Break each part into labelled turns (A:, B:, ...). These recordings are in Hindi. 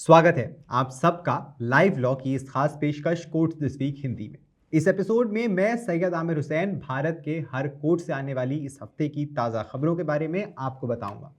A: स्वागत है आप सबका लाइव लॉ की इस खास पेशकश कोर्ट दिस वीक हिंदी में। इस एपिसोड में मैं सैयद आमिर हुसैन भारत के हर कोर्ट से आने वाली इस हफ्ते की ताज़ा खबरों के बारे में आपको बताऊंगा।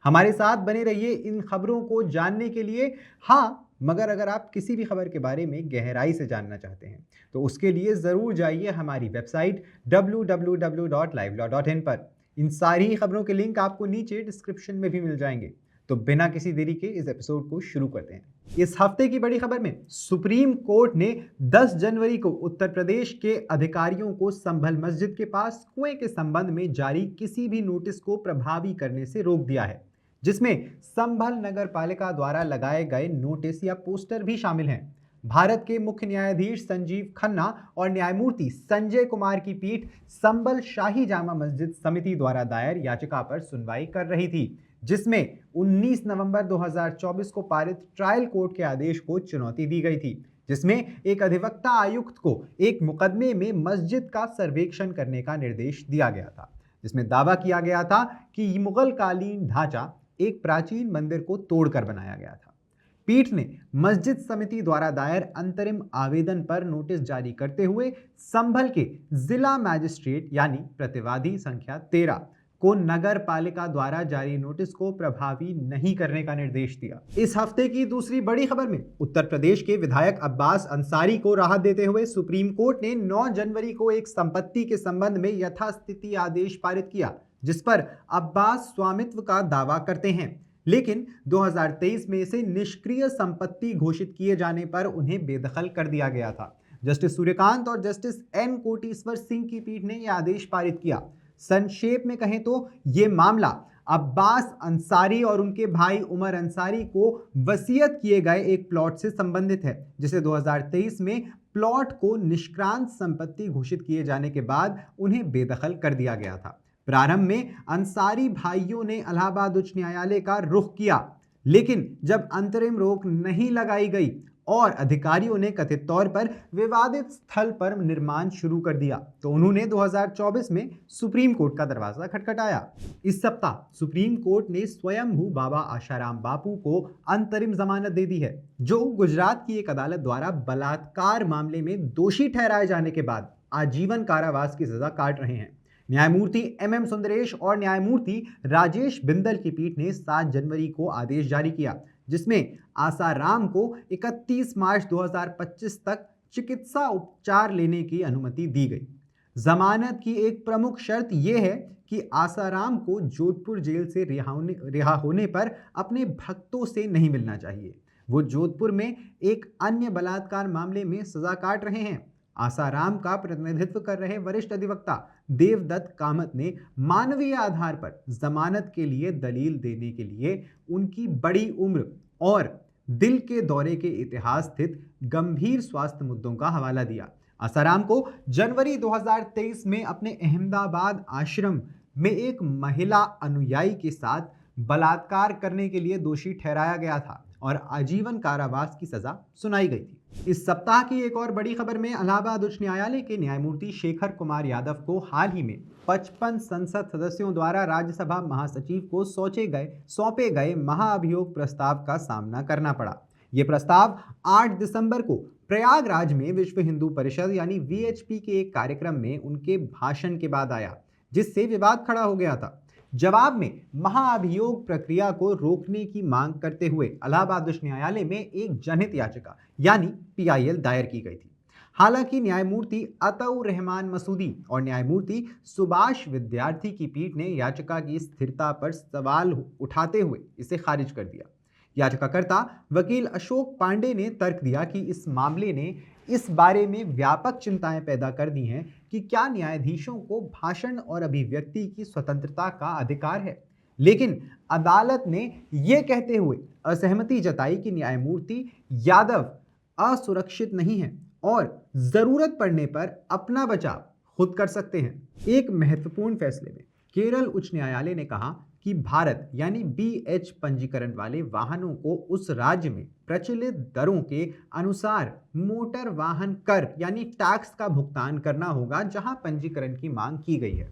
A: हमारे साथ बने रहिए इन खबरों को जानने के लिए। हाँ, मगर अगर आप किसी भी खबर के बारे में गहराई से जानना चाहते हैं तो उसके लिए ज़रूर जाइए हमारी वेबसाइट www.livelawin पर। इन सारी खबरों के लिंक आपको नीचे डिस्क्रिप्शन में भी मिल जाएंगे। तो बिना किसी देरी के इस एपिसोड को शुरू करते हैं। इस हफ्ते की बड़ी खबर में सुप्रीम कोर्ट ने 10 जनवरी को उत्तर प्रदेश के अधिकारियों को संभल मस्जिद के पास कुएं के संबंध में जारी किसी भी नोटिस को प्रभावी करने से रोक दिया है, जिसमें संभल नगर पालिका द्वारा लगाए गए नोटिस या पोस्टर भी शामिल हैं। भारत के मुख्य न्यायाधीश संजीव खन्ना और न्यायमूर्ति संजय कुमार की पीठ संभल शाही जामा मस्जिद समिति द्वारा दायर याचिका पर सुनवाई कर रही थी, जिसमें 19 नवंबर 2024 को पारित ट्रायल कोर्ट के आदेश को चुनौती दी गई थी, जिसमें एक अधिवक्ता आयुक्त को एक मुकदमे में मस्जिद का सर्वेक्षण करने का निर्देश दिया गया था, जिसमें दावा किया गया था कि मुगल कालीन ढांचा एक प्राचीन मंदिर को तोड़कर बनाया गया था। पीठ ने मस्जिद समिति द्वारा दायर अंतरिम आवेदन पर नोटिस जारी करते हुए संभल के जिला मैजिस्ट्रेट यानी प्रतिवादी संख्या 13 को नगर पालिका द्वारा जारी नोटिस को प्रभावी नहीं करने का निर्देश दिया। इस हफ्ते की दूसरी बड़ी खबर में उत्तर प्रदेश के विधायक अब्बास अंसारी को राहत देते हुए सुप्रीम कोर्ट ने 9 जनवरी को एक संपत्ति के संबंध में यथास्थिति आदेश पारित किया, जिस पर अब्बास स्वामित्व का दावा करते हैं, लेकिन 2023 में इसे निष्क्रिय संपत्ति घोषित किए जाने पर उन्हें बेदखल कर दिया गया था। जस्टिस सूर्यकांत और जस्टिस एन कोटेश्वर सिंह की पीठ ने यह आदेश पारित किया। संक्षेप में कहें तो ये मामला अब्बास अंसारी और उनके भाई उमर अंसारी को वसीयत किए गए एक प्लॉट से संबंधित है, जिसे 2023 में प्लॉट को निष्क्रांत संपत्ति घोषित किए जाने के बाद उन्हें बेदखल कर दिया गया था। प्रारंभ में अंसारी भाइयों ने इलाहाबाद उच्च न्यायालय का रुख किया, लेकिन जब अंतरिम रोक नहीं लगाई गई और अधिकारियों ने कथित तौर पर विवादित स्थल पर निर्माण शुरू कर दिया तो उन्होंने 2024 में सुप्रीम कोर्ट का दरवाजा खटखटाया। इस सप्ताह सुप्रीम कोर्ट ने स्वयंभू बाबा आशाराम बापू को अंतरिम जमानत दे दी है, जो गुजरात की एक अदालत द्वारा बलात्कार मामले में दोषी ठहराए जाने के बाद आजीवन कारावास की सजा काट रहे हैं। न्यायमूर्ति एम सुंदरेश और न्यायमूर्ति राजेश बिंदल की पीठ ने 7 जनवरी को आदेश जारी किया, जिसमें आसाराम को 31 मार्च 2025 तक चिकित्सा उपचार लेने की अनुमति दी गई। जमानत की एक प्रमुख शर्त यह है कि आसाराम को जोधपुर जेल से रिहा होने पर अपने भक्तों से नहीं मिलना चाहिए। वो जोधपुर में एक अन्य बलात्कार मामले में सजा काट रहे हैं। आसाराम का प्रतिनिधित्व कर रहे वरिष्ठ अधिवक्ता देवदत्त कामत ने मानवीय आधार पर जमानत के लिए दलील देने के लिए उनकी बड़ी उम्र और दिल के दौरे के इतिहास स्थित गंभीर स्वास्थ्य मुद्दों का हवाला दिया। आसाराम को जनवरी 2023 में अपने अहमदाबाद आश्रम में एक महिला अनुयायी के साथ बलात्कार करने के लिए दोषी ठहराया गया था और आजीवन कारावास की सजा सुनाई गई थी। इस सप्ताह की एक और बड़ी खबर में इलाहाबाद उच्च न्यायालय के न्यायमूर्ति शेखर कुमार यादव को हाल ही में 55 संसद सदस्यों द्वारा राज्यसभा महासचिव को सौंपे गए महाअभियोग प्रस्ताव का सामना करना पड़ा। यह प्रस्ताव 8 दिसंबर को प्रयागराज में विश्व हिंदू परिषद यानी VHP के एक कार्यक्रम में उनके भाषण के बाद आया, जिससे विवाद खड़ा हो गया था। जवाब में महाअभियोग प्रक्रिया को रोकने की मांग करते हुए इलाहाबाद उच्च न्यायालय में एक जनहित याचिका यानी PIL दायर की गई थी। हालांकि न्यायमूर्ति अतउर रहमान मसूदी और न्यायमूर्ति सुभाष विद्यार्थी की पीठ ने याचिका की स्थिरता पर सवाल उठाते हुए इसे खारिज कर दिया। याचिकाकर्ता वकील अशोक पांडे ने तर्क दिया कि इस मामले ने इस बारे में व्यापक चिंताएं पैदा कर दी हैं कि क्या न्यायाधीशों को भाषण और अभिव्यक्ति की स्वतंत्रता का अधिकार है, लेकिन अदालत ने यह कहते हुए असहमति जताई कि न्यायमूर्ति यादव असुरक्षित नहीं हैं और जरूरत पड़ने पर अपना बचाव खुद कर सकते हैं। एक महत्वपूर्ण फैसले में केरल उच्च न्यायालय ने कहा कि भारत यानी BH पंजीकरण वाले वाहनों को उस राज्य में प्रचलित दरों के अनुसार मोटर वाहन कर यानी टैक्स का भुगतान करना होगा जहां पंजीकरण की मांग की गई है।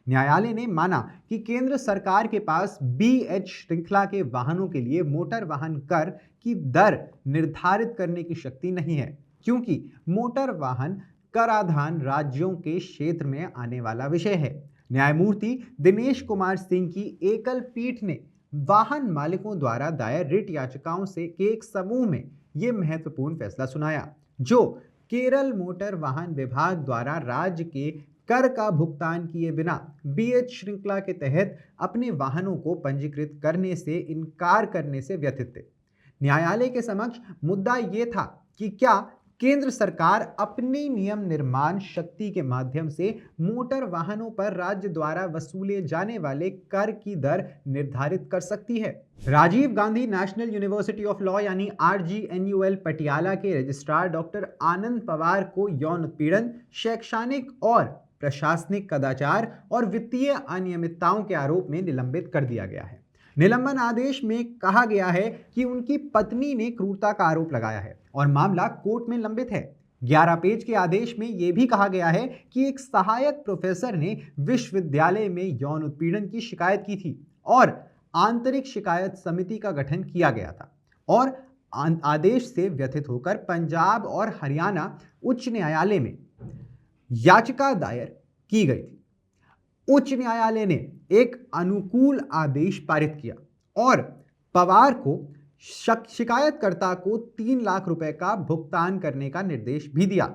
A: न्यायालय ने माना कि केंद्र सरकार के पास BH श्रृंखला के वाहनों के लिए मोटर वाहन कर की दर निर्धारित करने की शक्ति नहीं है, क्योंकि मोटर वाहन कराधान राज्यों के क्षेत्र में आने वाला विषय है। न्यायमूर्ति दिनेश कुमार सिंह की एकल पीठ ने वाहन मालिकों द्वारा दायर रिट याचिकाओं से के एक समूह में यह महत्वपूर्ण फैसला सुनाया, जो केरल मोटर वाहन विभाग द्वारा राज्य के कर का भुगतान किए बिना बीएच श्रृंखला के तहत अपने वाहनों को पंजीकृत करने से इनकार करने से व्यथित थे। न्यायालय के समक्ष मुद्दा यह था कि क्या केंद्र सरकार अपनी नियम निर्माण शक्ति के माध्यम से मोटर वाहनों पर राज्य द्वारा वसूले जाने वाले कर की दर निर्धारित कर सकती है। Rajiv Gandhi National University of Law यानी RGNUL पटियाला के रजिस्ट्रार डॉक्टर आनंद पवार को यौन उत्पीड़न, शैक्षणिक और प्रशासनिक कदाचार और वित्तीय अनियमितताओं के आरोप में निलंबित कर दिया गया है। निलंबन आदेश में कहा गया है कि उनकी पत्नी ने क्रूरता का आरोप लगाया है और मामला कोर्ट में लंबित है। 11 पेज के आदेश में यह भी कहा गया है कि एक सहायक प्रोफेसर ने विश्वविद्यालय में यौन उत्पीड़न की शिकायत की थी और आंतरिक शिकायत समिति का गठन किया गया था और आदेश से व्यथित होकर पंजाब और हरियाणा उच्च न्यायालय में याचिका दायर की गई थी। उच्च न्यायालय ने एक अनुकूल आदेश पारित किया और पवार को शिकायतकर्ता को 3 लाख रुपए का भुगतान करने का निर्देश भी दिया।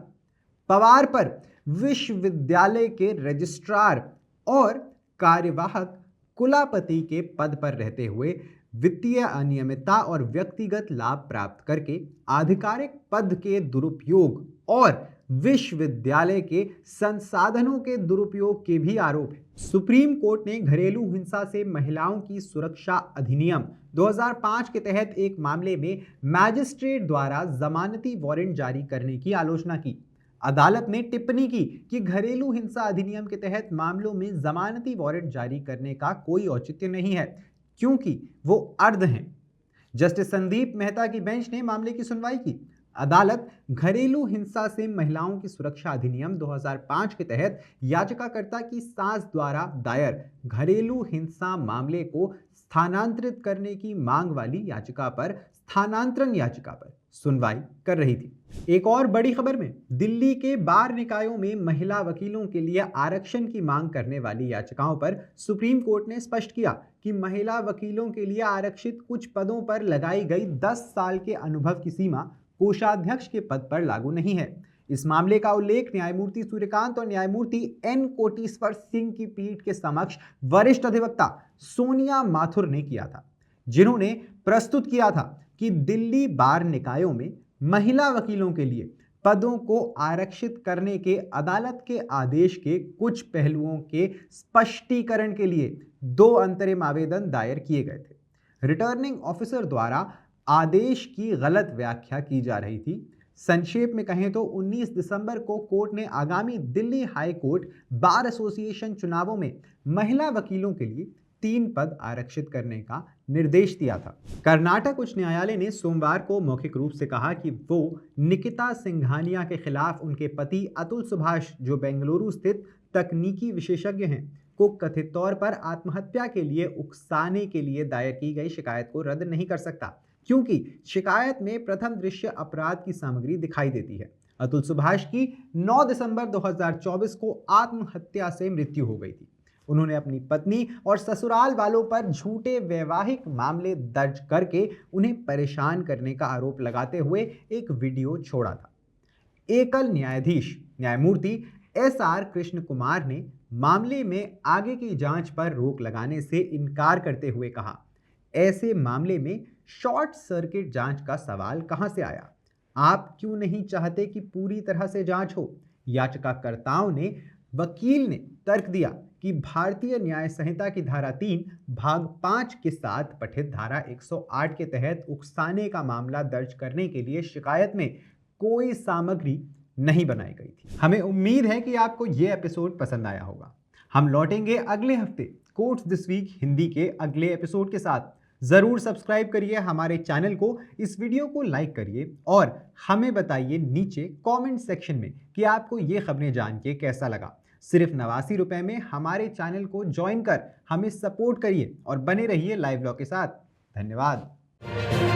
A: पवार पर विश्वविद्यालय के रजिस्ट्रार और कार्यवाहक कुलापति के पद पर रहते हुए वित्तीय अनियमितता और व्यक्तिगत लाभ प्राप्त करके आधिकारिक पद के दुरुपयोग और विश्वविद्यालय के संसाधनों के दुरुपयोग के भी आरोप है। सुप्रीम कोर्ट ने घरेलू हिंसा से महिलाओं की सुरक्षा अधिनियम 2005 के तहत एक मामले में मैजिस्ट्रेट द्वारा जमानती वारंट जारी करने की आलोचना की। अदालत ने टिप्पणी की कि घरेलू हिंसा अधिनियम के तहत मामलों में जमानती वारंट जारी करने का कोई औचित्य नहीं है, क्योंकि वो अर्ध हैं। जस्टिस संदीप मेहता की बेंच ने मामले की सुनवाई की। अदालत घरेलू हिंसा से महिलाओं की सुरक्षा अधिनियम 2005 के तहत याचिकाकर्ता की सास द्वारा दायर घरेलू हिंसा मामले को स्थानांतरित करने की मांग वाली याचिका पर स्थानांतरण याचिका पर सुनवाई कर रही थी। एक और बड़ी खबर में दिल्ली के बार निकायों में महिला वकीलों के लिए आरक्षण की मांग करने वाली याचिकाओं पर सुप्रीम कोर्ट ने स्पष्ट किया कि महिला वकीलों के लिए आरक्षित कुछ पदों पर लगाई गई 10 साल के अनुभव की सीमा कोषाध्यक्ष के पद पर लागू नहीं है। इस मामले का उल्लेख न्यायमूर्ति सूर्यकांत और न्यायमूर्ति एन कोटेश्वर सिंह की पीठ के समक्ष वरिष्ठ अधिवक्ता सोनिया माथुर ने किया था, जिन्होंने प्रस्तुत किया था कि दिल्ली बार निकायों में महिला वकीलों के लिए पदों को आरक्षित करने के अदालत के आदेश के कुछ पहलुओं के स्पष्टीकरण के लिए 2 अंतरिम आवेदन दायर किए गए थे। रिटर्निंग ऑफिसर द्वारा आदेश की गलत व्याख्या की जा रही थी। संक्षेप में कहें तो 19 दिसंबर को कोर्ट ने आगामी Delhi high court bar association चुनावों में महिला वकीलों के लिए 3 पद आरक्षित करने का निर्देश दिया था। कर्नाटक उच्च न्यायालय ने सोमवार को मौखिक रूप से कहा कि वो निकिता सिंघानिया के खिलाफ उनके पति अतुल सुभाष, जो बेंगलुरु स्थित तकनीकी विशेषज्ञ हैं, को कथित तौर पर आत्महत्या के लिए उकसाने के लिए दायर की गई शिकायत को रद्द नहीं कर सकता, क्योंकि शिकायत में प्रथम दृश्य अपराध की सामग्री दिखाई देती है। अतुल सुभाष की 9 दिसंबर 2024 को आत्महत्या से मृत्यु हो गई थी। उन्होंने अपनी पत्नी और ससुराल वालों पर झूठे वैवाहिक मामले दर्ज करके उन्हें परेशान करने का आरोप लगाते हुए एक वीडियो छोड़ा था। एकल न्यायाधीश न्यायमूर्ति SR कृष्ण कुमार ने मामले में आगे की जांच पर रोक लगाने से इनकार करते हुए कहा, ऐसे मामले में शॉर्ट सर्किट जांच का सवाल कहां से आया? आप क्यों नहीं चाहते कि पूरी तरह से जांच हो? याचिकाकर्ताओं ने वकील ने तर्क दिया कि भारतीय न्याय संहिता की धारा 3 भाग 5 के साथ पठित धारा 108 के तहत उकसाने का मामला दर्ज करने के लिए शिकायत में कोई सामग्री नहीं बनाई गई थी। हमें उम्मीद है कि आपको यह एपिसोड पसंद आया होगा। हम लौटेंगे अगले हफ्ते कोर्ट्स दिस वीक हिंदी के अगले एपिसोड के साथ। जरूर सब्सक्राइब करिए हमारे चैनल को, इस वीडियो को लाइक करिए और हमें बताइए नीचे कमेंट सेक्शन में कि आपको ये खबरें जान के कैसा लगा। सिर्फ 89 रुपए में हमारे चैनल को ज्वाइन कर हमें सपोर्ट करिए और बने रहिए लाइव लॉ के साथ। धन्यवाद।